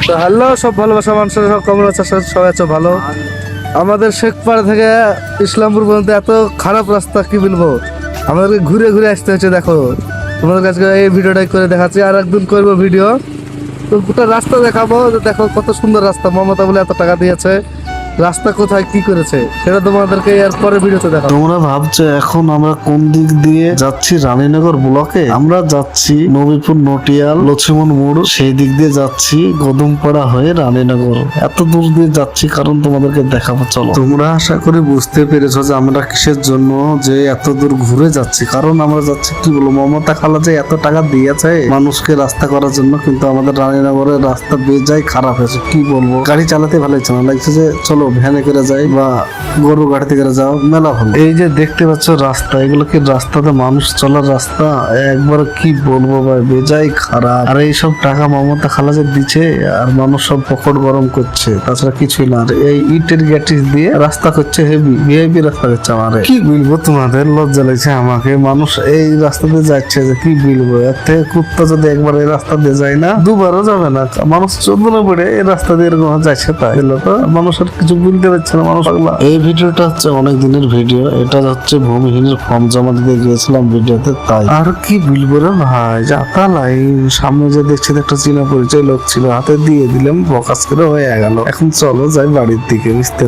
তো হ্যালো সব ভালোবাসা মানুষের সব কেমন আছে? সবাই আছো ভালো? আমাদের শেখপাড়া থেকে ইসলামপুর পর্যন্ত এত খারাপ রাস্তা, কি বলবো। আমাদেরকে ঘুরে ঘুরে আসতে হচ্ছে। দেখো তোমাদের কাছে এই ভিডিওটাই করে দেখাচ্ছি, আর একদিন করবো ভিডিও, তো গোটা রাস্তা দেখাবো। দেখো কত সুন্দর রাস্তা, মমতা বলে এত টাকা দিয়েছে, রাস্তা কোথায় কি করেছে সেটা তোমাদেরকে এর পরে ভিডিওতে দেখাবো। তোমরা ভাবছো এখন আমরা কোন দিক দিয়ে যাচ্ছি? রানীনগর ব্লকে আমরা যাচ্ছি, নবীপুর নটিয়াল লক্ষ্মণ মোড় সেই দিক দিয়ে যাচ্ছি, গদমপাড়া হয়ে রানীনগর এত দূর দিয়ে যাচ্ছি কারণ তোমাদেরকে দেখাবো। চলো, তোমরা আশা করি বুঝতে পেরেছো যে আমরা কিসের জন্য যে এত দূর ঘুরে যাচ্ছি। কারণ আমরা যাচ্ছি, কি বলবো, মমতা খালা যে এত টাকা দিয়েছে মানুষকে রাস্তা করার জন্য, কিন্তু আমাদের রানীনগরের রাস্তা বেজায় খারাপ হয়েছে। কি বলবো, গাড়ি চালাতে ভালো হচ্ছে না, লাগছে যে চলো ভ্যানে করে যাই বা গরু গাড়িতে করে যাও, মেলা ভালো। এই যে দেখতে পাচ্ছ রাস্তা, এগুলো কি রাস্তাতে মানুষ চলার রাস্তা? একবার কি বলবো ভাই, বেজায় খারাপ। আর এইসব টাকা মমতা খালা যে দিচ্ছে আর মানুষ সব পকেট গরম করছে, তাছাড়া কিছুই না। আর এই ইটের গ্যাটিস দিয়ে রাস্তা করছে, হেভি ভিআইপি রাস্তা করছে। আমারে কি বলবো, তোমাদের লজ্জা লাগছে আমাকে। মানুষ এই রাস্তা দিয়ে যাচ্ছে, যে কি বলবো, এর থেকে কুত্তা যদি একবার এই রাস্তা দিয়ে যায় না, দুবারও যাবে না। মানুষ 14 পড়ে এই রাস্তা দিয়ে এরকম যাচ্ছে, তাই তো মানুষের কিছু বলতে পারছে না মানুষ পাগলা। এই ভিডিওটা হচ্ছে অনেক দিনের ভিডিও, এটা হচ্ছে ভূমিহীনের ফর্ম জমা দিতে গিয়েছিলাম ভিডিওতে, তাই। আর কি বলবো রে ভাই, যাতা লাইন সামনে যে দেখছি একটা চীনা পরিচয় লোক ছিল, হাতে দিয়ে দিলাম, বকাস করে হয়ে গেল। এখন চলো যাই বাড়ির দিকে, বুঝতে